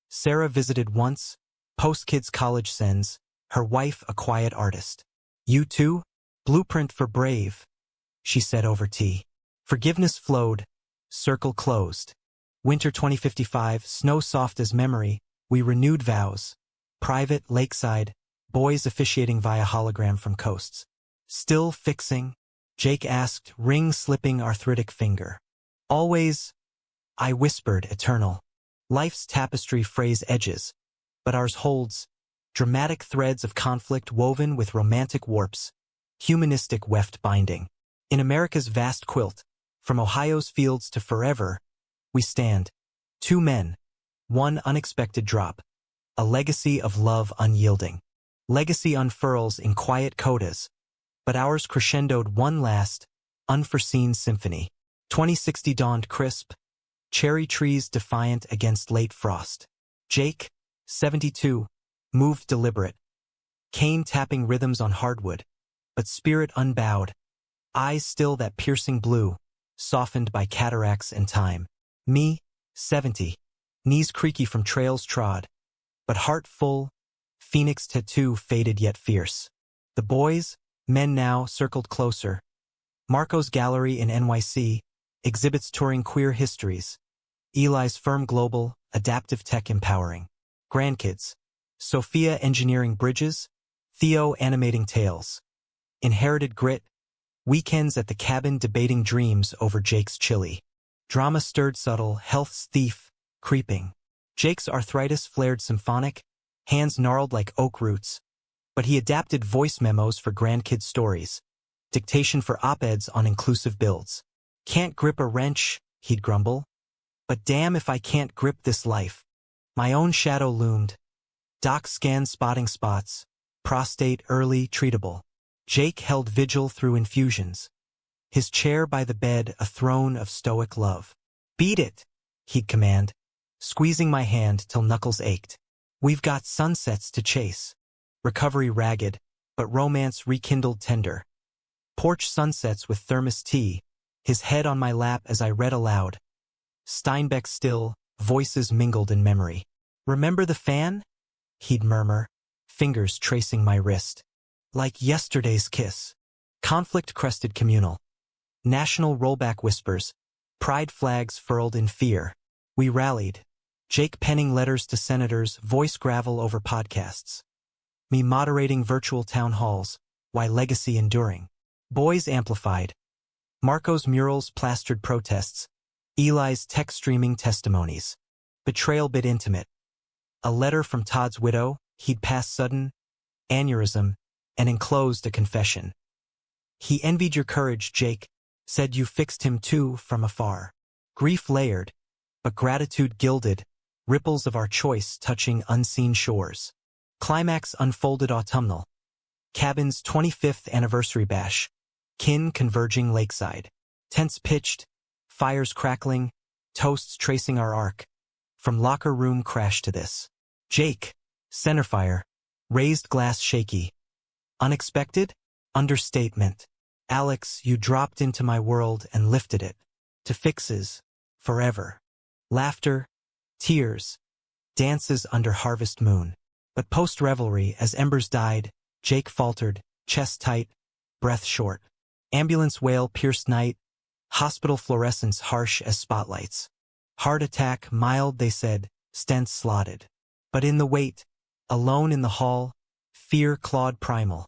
Sarah visited once, post-kids college sends, her wife a quiet artist. You too? Blueprint for brave, she said over tea. Forgiveness flowed, circle closed. Winter 2055, snow soft as memory, we renewed vows. Private, lakeside, boys officiating via hologram from coasts. Still fixing? Jake asked, ring slipping arthritic finger. Always, I whispered, eternal. Life's tapestry frays edges, but ours holds, dramatic threads of conflict woven with romantic warps, humanistic weft binding. In America's vast quilt, from Ohio's fields to forever, we stand. Two men, one unexpected drop, a legacy of love unyielding. Legacy unfurls in quiet codas, but ours crescendoed one last, unforeseen symphony. 2060 dawned crisp, cherry trees defiant against late frost. Jake, 72, moved deliberate, cane tapping rhythms on hardwood, but spirit unbowed, eyes still that piercing blue, softened by cataracts and time. Me, 70, knees creaky from trails trod, but heart full, Phoenix tattoo faded yet fierce. The boys, men now, circled closer. Marco's gallery in NYC exhibits touring queer histories. Eli's firm global, adaptive tech empowering. Grandkids. Sophia engineering bridges. Theo animating tales. Inherited grit. Weekends at the cabin debating dreams over Jake's chili. Drama stirred subtle, health's thief, creeping. Jake's arthritis flared symphonic, hands gnarled like oak roots. But he adapted voice memos for grandkid stories. Dictation for op-eds on inclusive builds. Can't grip a wrench, he'd grumble. But damn if I can't grip this life. My own shadow loomed. Doc scanned spotting spots. Prostate early treatable. Jake held vigil through infusions. His chair by the bed a throne of stoic love. Beat it, he'd command, squeezing my hand till knuckles ached. We've got sunsets to chase. Recovery ragged, but romance rekindled tender. Porch sunsets with thermos tea, his head on my lap as I read aloud. Steinbeck still, voices mingled in memory. Remember the fan? He'd murmur, fingers tracing my wrist. Like yesterday's kiss. Conflict-crested communal. National rollback whispers. Pride flags furled in fear. We rallied. Jake penning letters to senators, voice gravel over podcasts. Me moderating virtual town halls, why legacy enduring. Boys amplified. Marco's murals plastered protests. Eli's tech streaming testimonies. Betrayal bit intimate. A letter from Todd's widow, he'd pass sudden, aneurysm, and enclosed a confession. He envied your courage, Jake, said you fixed him too from afar. Grief layered, but gratitude gilded, ripples of our choice touching unseen shores. Climax unfolded autumnal. Cabin's 25th anniversary bash. Kin converging lakeside. Tents pitched, fires crackling, toasts tracing our arc. From locker room crash to this. Jake, centerfire, raised glass shaky. Unexpected? Understatement. Alex, you dropped into my world and lifted it. To fixes. Forever. Laughter. Tears. Dances under harvest moon. But post-revelry, as embers died, Jake faltered, chest tight, breath short. Ambulance wail pierced night. Hospital fluorescence harsh as spotlights. Heart attack mild, they said, stents slotted. But in the wait, alone in the hall, fear clawed primal.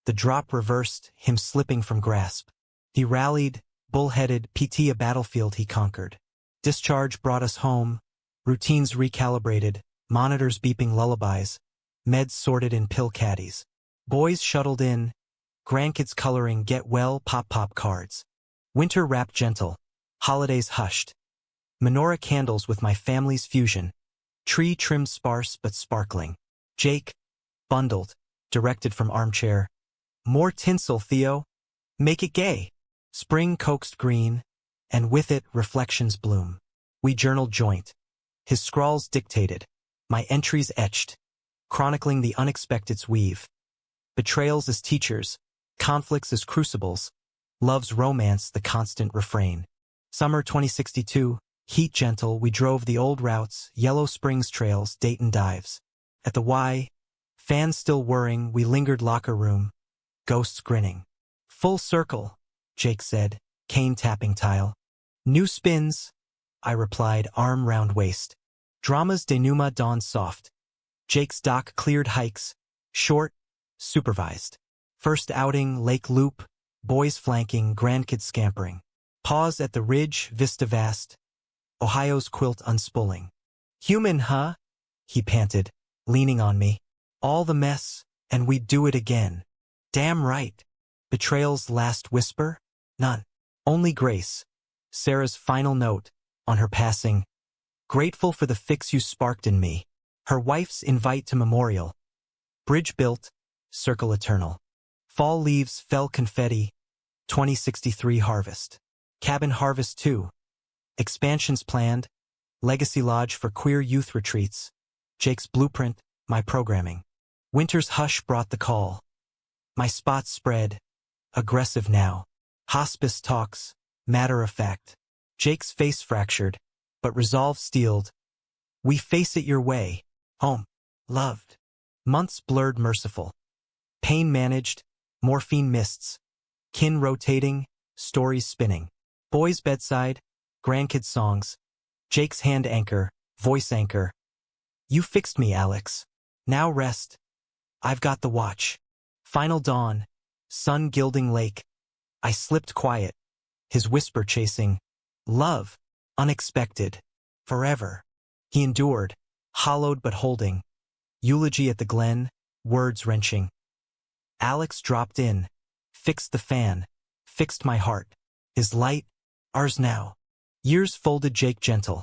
The drop reversed, him slipping from grasp. He rallied, bullheaded, PT a battlefield he conquered. Discharge brought us home, routines recalibrated, monitors beeping lullabies, meds sorted in pill caddies. Boys shuttled in, grandkids coloring get well pop cards. Winter wrapped gentle, holidays hushed. Menorah candles with my family's fusion. Tree trimmed sparse but sparkling. Jake, bundled, directed from armchair. More tinsel, Theo. Make it gay. Spring coaxed green, and with it reflections bloom. We journaled joint. His scrawls dictated. My entries etched. Chronicling the unexpected's weave. Betrayals as teachers. Conflicts as crucibles. Love's romance the constant refrain. Summer 2062. Heat gentle, we drove the old routes, Yellow Springs trails, Dayton dives. At the Y, fans still whirring, we lingered locker room, ghosts grinning. Full circle, Jake said, cane tapping tile. New spins, I replied, arm round waist. Drama's denouement dawned soft. Jake's dock cleared hikes, short, supervised. First outing, Lake Loop, boys flanking, grandkids scampering. Pause at the ridge, vista vast. Ohio's quilt unspooling. Human, huh? He panted, leaning on me. All the mess, and we'd do it again. Damn right. Betrayal's last whisper? None. Only grace. Sarah's final note, on her passing. Grateful for the fix you sparked in me. Her wife's invite to memorial. Bridge built, circle eternal. Fall leaves fell confetti. 2063 harvest. Cabin harvest 2. Expansions planned, Legacy Lodge for queer youth retreats, Jake's blueprint, my programming. Winter's hush brought the call. My spots spread, aggressive now. Hospice talks, matter of fact. Jake's face fractured, but resolve steeled. We face it your way, home, loved. Months blurred merciful. Pain managed, morphine mists. Kin rotating, stories spinning. Boy's bedside, grandkid songs. Jake's hand anchor, voice anchor. You fixed me, Alex. Now rest. I've got the watch. Final dawn, sun gilding lake. I slipped quiet, his whisper chasing. Love, unexpected, forever. He endured, hollowed but holding. Eulogy at the glen, words wrenching. Alex dropped in, fixed the fan, fixed my heart. His light, ours now. Years folded Jake gentle.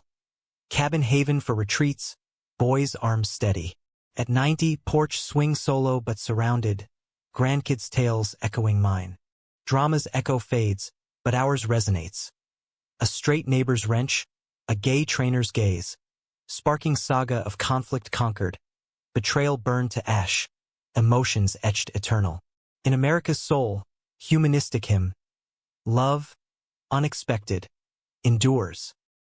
Cabin haven for retreats, boys arms steady. At 90, porch swing solo but surrounded. Grandkids' tales echoing mine. Drama's echo fades, but ours resonates. A straight neighbor's wrench, a gay trainer's gaze. Sparking saga of conflict conquered. Betrayal burned to ash. Emotions etched eternal. In America's soul, humanistic hymn. Love, unexpected, endures.